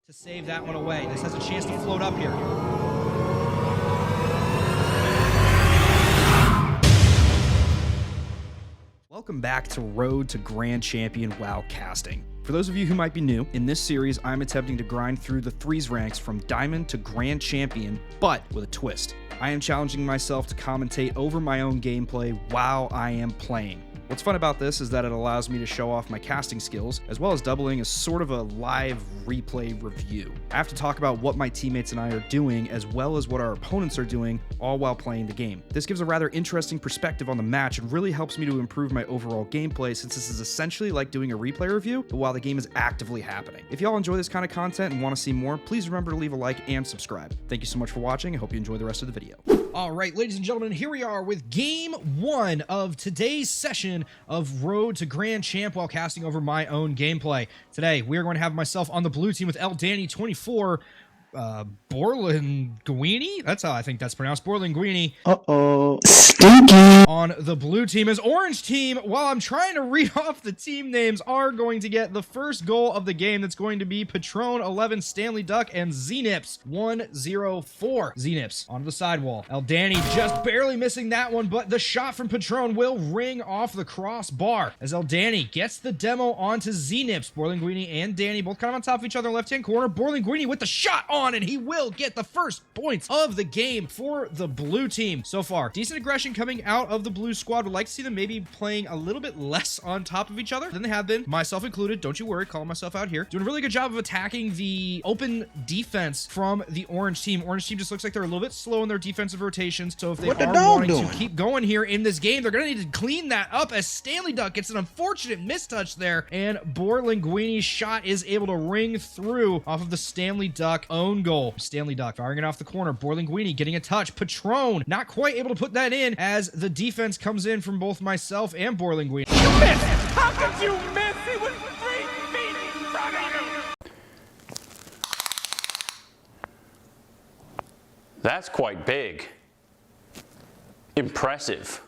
to save that one away. This has a chance to float up here. Welcome back to Road to Grand Champion WoW Casting. For those of you who might be new, in this series I'm attempting to grind through the threes ranks from Diamond to Grand Champion, but with a twist. I am challenging myself to commentate over my own gameplay while I am playing. What's fun about this is that it allows me to show off my casting skills, as well as doubling as sort of a live replay review. I have to talk about what my teammates and I are doing, as well as what our opponents are doing, all while playing the game. This gives a rather interesting perspective on the match and really helps me to improve my overall gameplay, since this is essentially like doing a replay review, but while the game is actively happening. If y'all enjoy this kind of content and want to see more, please remember to leave a like and subscribe. Thank you so much for watching. I hope you enjoy the rest of the video. All right, ladies and gentlemen, here we are with game one of today's session of Road to Grand Champ while casting over my own gameplay. Today, we are going to have myself on the blue team with Danny24, Borlinguini? That's how I think that's pronounced. Borlinguini. Uh-oh. Stinky. On the blue team is Orange team. While I'm trying to read off the team names, are going to get the first goal of the game. That's going to be Patron 11, Stanley Duck, and Znips 104. Znips onto the sidewall. Danny just barely missing that one, but the shot from Patron will ring off the crossbar as Danny gets the demo onto Znips. Borlinguini and Danny both kind of on top of each other, left-hand corner. Borlinguini with the shot on, and he will get the first points of the game for the blue team so far. Decent aggression coming out of the blue squad. Would like to see them maybe playing a little bit less on top of each other than they have been, myself included. Don't you worry, calling myself out here. Doing a really good job of attacking the open defense from the orange team. Orange team just looks like they're a little bit slow in their defensive rotations, so if they are wanting to keep going here in this game, they're gonna need to clean that up as Stanley Duck gets an unfortunate mistouch there, and Borlinguini's shot is able to ring through off of the Stanley Duck own goal. Stanley Duck firing it off the corner. Borlinguini getting a touch. Patron not quite able to put that in as the defense comes in from both myself and Borlinguini. You missed! How could you miss? He was 3 feet in front of you! That's quite big. Impressive.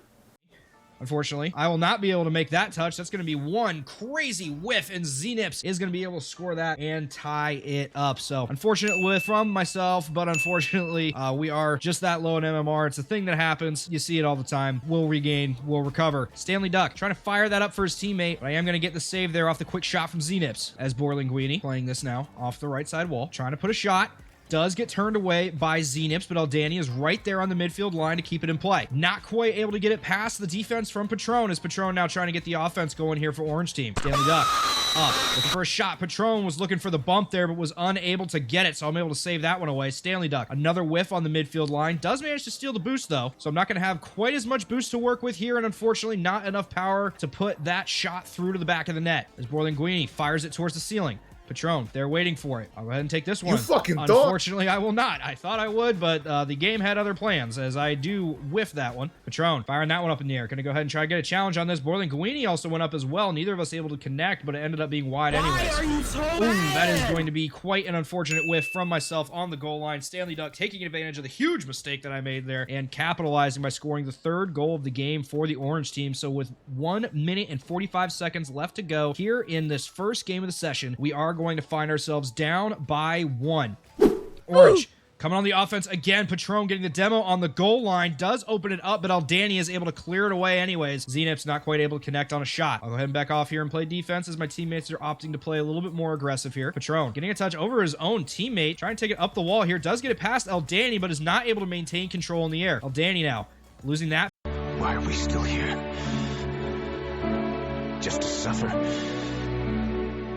Unfortunately, I will not be able to make that touch. That's going to be one crazy whiff, and Znips is going to be able to score that and tie it up. So, unfortunate whiff from myself, but unfortunately, we are just that low in MMR. It's a thing that happens. You see it all the time. We'll regain, we'll recover. Stanley Duck trying to fire that up for his teammate, but I am going to get the save there off the quick shot from Znips as Borlinguini playing this now off the right side wall, trying to put a shot. Does get turned away by Znips, but Danny is right there on the midfield line to keep it in play. Not quite able to get it past the defense from Patron, as Patron now trying to get the offense going here for Orange team. Stanley Duck up with the first shot. Patron was looking for the bump there, but was unable to get it, so I'm able to save that one away. Stanley Duck, another whiff on the midfield line. Does manage to steal the boost, though, so I'm not going to have quite as much boost to work with here, and unfortunately not enough power to put that shot through to the back of the net, as Borlinguini fires it towards the ceiling. Patron, they're waiting for it. I'll go ahead and take this one. You fucking thought. Unfortunately, I will not. I thought I would, but the game had other plans, as I do whiff that one. Patron, firing that one up in the air. Gonna go ahead and try to get a challenge on this. Borlinguini also went up as well. Neither of us able to connect, but it ended up being wide anyways. Why are you so Ooh, that is going to be quite an unfortunate whiff from myself on the goal line. Stanley Duck taking advantage of the huge mistake that I made there and capitalizing by scoring the third goal of the game for the orange team. So with 1 minute and 45 seconds left to go here in this first game of the session, we are going to find ourselves down by 1. Orange coming on the offense again. Patron getting the demo on the goal line. Does open it up, but Danny is able to clear it away anyways. Znips not quite able to connect on a shot. I'll go ahead and back off here and play defense as my teammates are opting to play a little bit more aggressive here. Patron getting a touch over his own teammate. Trying to take it up the wall here. Does get it past Danny, but is not able to maintain control in the air. Danny now losing that. Why are we still here? Just to suffer?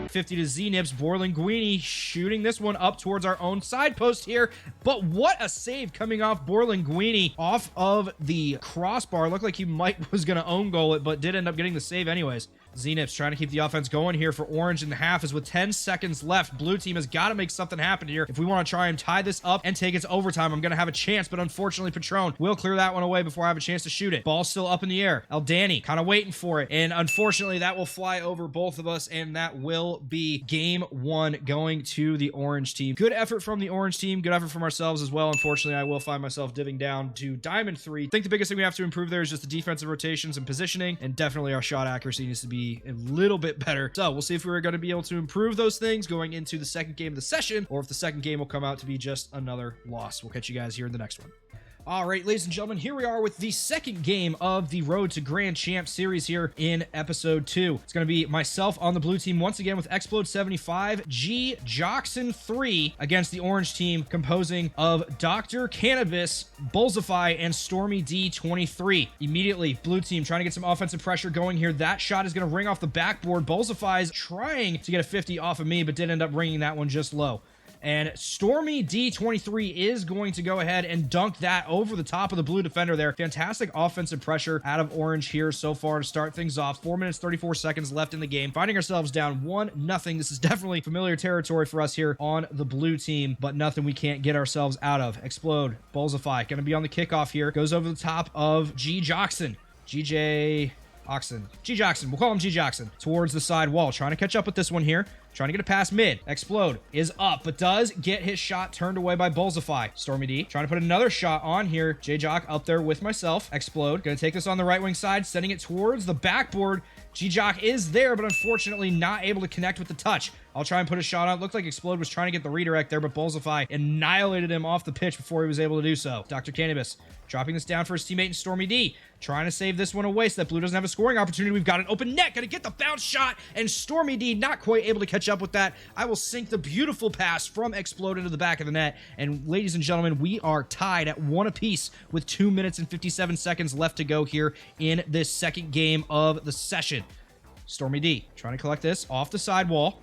50 to Znips. Borlinguini shooting this one up towards our own side post here, but what a save coming off Borlinguini off of the crossbar. Looked like he was gonna own goal it, but did end up getting the save anyways. Znips trying to keep the offense going here for Orange in the half, as with 10 seconds left, blue team has got to make something happen here if we want to try and tie this up and take it to overtime. I'm going to have a chance, but unfortunately Patron will clear that one away before I have a chance to shoot it. Ball still up in the air. Danny kind of waiting for it, and unfortunately that will fly over both of us, and that will be game one going to the Orange team. Good effort from the Orange team, good effort from ourselves as well. Unfortunately, I will find myself diving down to Diamond 3. I think the biggest thing we have to improve there is just the defensive rotations and positioning, and definitely our shot accuracy needs to be be a little bit better. So we'll see if we're going to be able to improve those things going into the second game of the session, or if the second game will come out to be just another loss. We'll catch you guys here in the next one. All right, ladies and gentlemen, here we are with the second game of the Road to Grand Champ series here in episode 2. It's going to be myself on the blue team once again with Explode 75, G Joxon 3 against the orange team composing of Dr. Cannabis, Bullsify, and Stormy D 23. Immediately, blue team trying to get some offensive pressure going here. That shot is going to ring off the backboard. Bullsify is trying to get a 50 off of me, but did end up ringing that one just low. And Stormy D23 is going to go ahead and dunk that over the top of the blue defender there. Fantastic offensive pressure out of orange here so far to start things off. 4 minutes, 34 seconds left in the game. Finding ourselves down 1-0. This is definitely familiar territory for us here on the blue team, but nothing we can't get ourselves out of. Explode, Bullsify, going to be on the kickoff here. Goes over the top of G Joxon. G Joxon. We'll call him G Joxon. Towards the side wall. Trying to catch up with this one here. Trying to get it past mid. Explode is up, but does get his shot turned away by Bullsify. Stormy D trying to put another shot on here. J-Jock up there with myself. Explode. Going to take this on the right wing side, sending it towards the backboard. G-Jock is there, but unfortunately not able to connect with the touch. I'll try and put a shot on. It looked like Explode was trying to get the redirect there, but Bullsify annihilated him off the pitch before he was able to do so. Dr. Cannabis dropping this down for his teammate in Stormy D. Trying to save this one away so that blue doesn't have a scoring opportunity. We've got an open net. Gonna get the bounce shot, and Stormy D not quite able to catch up with that. I will sink the beautiful pass from Explode into the back of the net. And ladies and gentlemen, we are tied at 1 apiece with 2 minutes and 57 seconds left to go here in this second game of the session. Stormy D trying to collect this off the sidewall.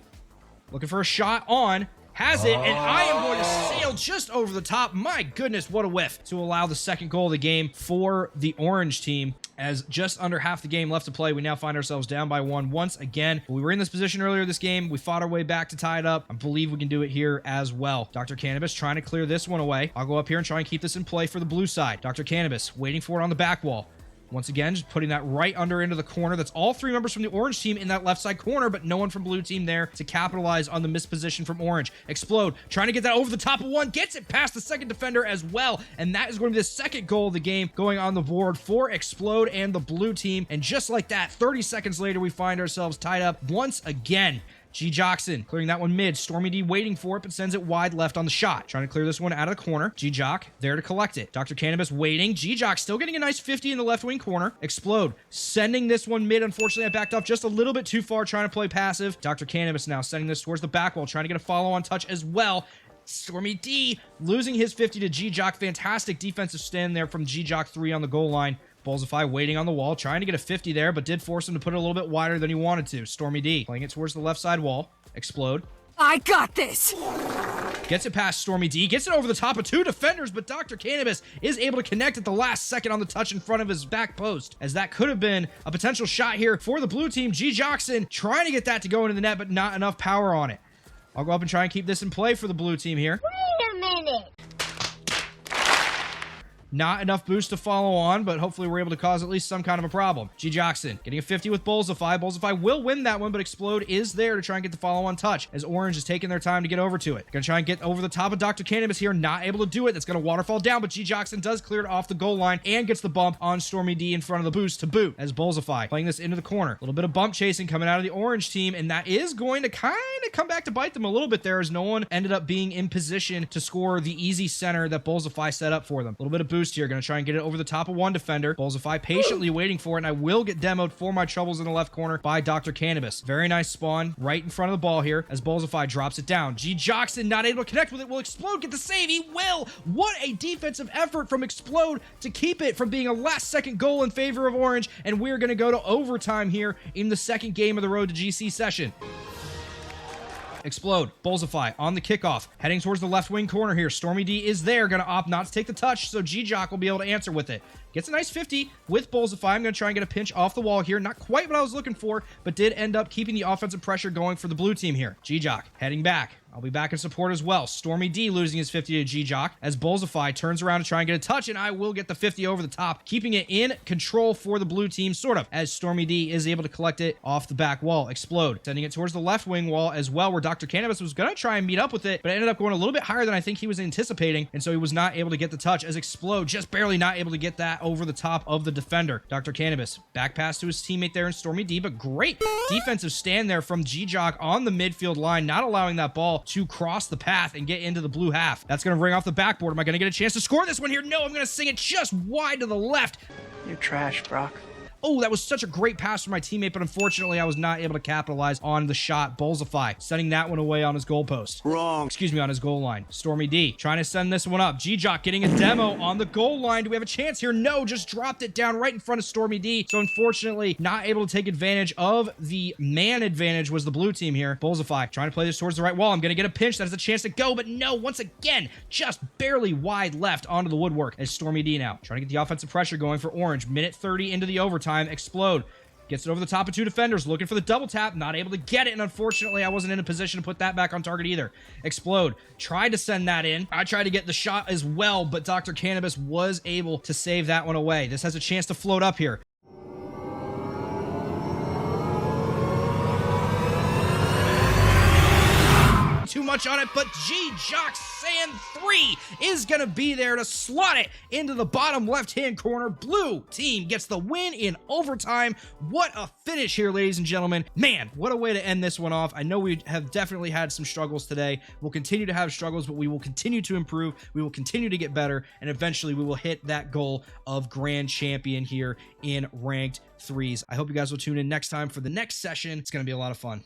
Looking for a shot on. Has it, and I am going to sail just over the top. My goodness, what a whiff to allow the second goal of the game for the orange team. As just under half the game left to play, we now find ourselves down by 1 once again. We were in this position earlier this game. We fought our way back to tie it up. I believe we can do it here as well. Dr. Cannabis trying to clear this one away. I'll go up here and try and keep this in play for the blue side. Dr. Cannabis waiting for it on the back wall. Once again, just putting that right under into the corner. That's all 3 members from the orange team in that left side corner, but no one from blue team there to capitalize on the misposition from orange. Explode, trying to get that over the top of one, gets it past the second defender as well, and that is going to be the second goal of the game going on the board for Explode and the blue team. And just like that, 30 seconds later, we find ourselves tied up once again. G Joxon clearing that one mid. Stormy D waiting for it, but sends it wide left on the shot. Trying to clear this one out of the corner. G Jock there to collect it. Dr. Cannabis waiting. G Jock still getting a nice 50 in the left wing corner. Explode sending this one mid. Unfortunately, I backed off just a little bit too far trying to play passive. Dr. Cannabis now sending this towards the back wall, trying to get a follow on touch as well. Stormy D losing his 50 to G Jock. Fantastic defensive stand there from G Jock 3 on the goal line. Bullsify waiting on the wall, trying to get a 50 there, but did force him to put it a little bit wider than he wanted to. Stormy D playing it towards the left side wall. Explode. I got this! Gets it past Stormy D, gets it over the top of 2 defenders, but Dr. Cannabis is able to connect at the last second on the touch in front of his back post, as that could have been a potential shot here for the blue team. G Joxon trying to get that to go into the net, but not enough power on it. I'll go up and try and keep this in play for the blue team here. Wait a minute! Not enough boost to follow on, but hopefully we're able to cause at least some kind of a problem. G Joxon getting a 50 with Bullsify. Bullsify will win that one, but Explode is there to try and get the follow-on touch, as Orange is taking their time to get over to it. Gonna try and get over the top of Dr. Cannabis here, not able to do it. That's gonna waterfall down, but G Joxon does clear it off the goal line and gets the bump on Stormy D in front of the boost to boot, as Bullsify playing this into the corner. A little bit of bump chasing coming out of the Orange team, and that is going to kind of come back to bite them a little bit there, as no one ended up being in position to score the easy center that Bullsify set up for them. A little bit of boost here, gonna try and get it over the top of one defender. Bullsify patiently waiting for it, and I will get demoed for my troubles in the left corner by Dr. Cannabis. Very nice spawn right in front of the ball here as Bullsify drops it down. G Joxon not able to connect with it. Will Explode get the save? He will! What a defensive effort from Explode to keep it from being a last-second goal in favor of Orange, and we're going to go to overtime here in the second game of the Road to GC session. Explode, Bullsify on the kickoff, heading towards the left wing corner here. Stormy D is there, gonna opt not to take the touch, so G-Jock will be able to answer with it. Gets a nice 50 with Bullsify. I'm gonna try and get a pinch off the wall here. Not quite what I was looking for, but did end up keeping the offensive pressure going for the blue team here. G-Jock heading back. I'll be back in support as well. Stormy D losing his 50 to G-Jock as Bullsify turns around to try and get a touch, and I will get the 50 over the top, keeping it in control for the blue team, sort of, as Stormy D is able to collect it off the back wall. Explode, sending it towards the left wing wall as well, where Dr. Cannabis was going to try and meet up with it, but it ended up going a little bit higher than I think he was anticipating, and so he was not able to get the touch, as Explode just barely not able to get that that over the top of the defender. Dr. Cannabis, back pass to his teammate there in Stormy D, but great defensive stand there from G-Jock on the midfield line, not allowing that ball to cross the path and get into the blue half. That's going to ring off the backboard. Am I going to get a chance to score this one here? No, I'm going to sing it just wide to the left. You're trash, Brock. Oh, that was such a great pass from my teammate, but unfortunately, I was not able to capitalize on the shot. Bullsify sending that one away on his goalpost. Wrong. Excuse me, on his goal line. Stormy D trying to send this one up. G-Jock getting a demo on the goal line. Do we have a chance here? No, just dropped it down right in front of Stormy D. So unfortunately, not able to take advantage of the man advantage was the blue team here. Bullsify trying to play this towards the right wall. I'm going to get a pinch. That is a chance to go, but no, once again, just barely wide left onto the woodwork as Stormy D now trying to get the offensive pressure going for Orange. Minute 30 into the overtime. Explode gets it over the top of two defenders, looking for the double tap, not able to get it, and unfortunately I wasn't in a position to put that back on target either. Explode tried to send that in. I tried to get the shot as well, but Dr. Cannabis was able to save that one away. This has a chance to float up here. Too much on it, but G-Jock Sand 3 is going to be there to slot it into the bottom left-hand corner. Blue team gets the win in overtime. What a finish here, ladies and gentlemen. Man, what a way to end this one off. I know we have definitely had some struggles today. We'll continue to have struggles, but we will continue to improve. We will continue to get better, and eventually we will hit that goal of grand champion here in ranked threes. I hope you guys will tune in next time for the next session. It's going to be a lot of fun.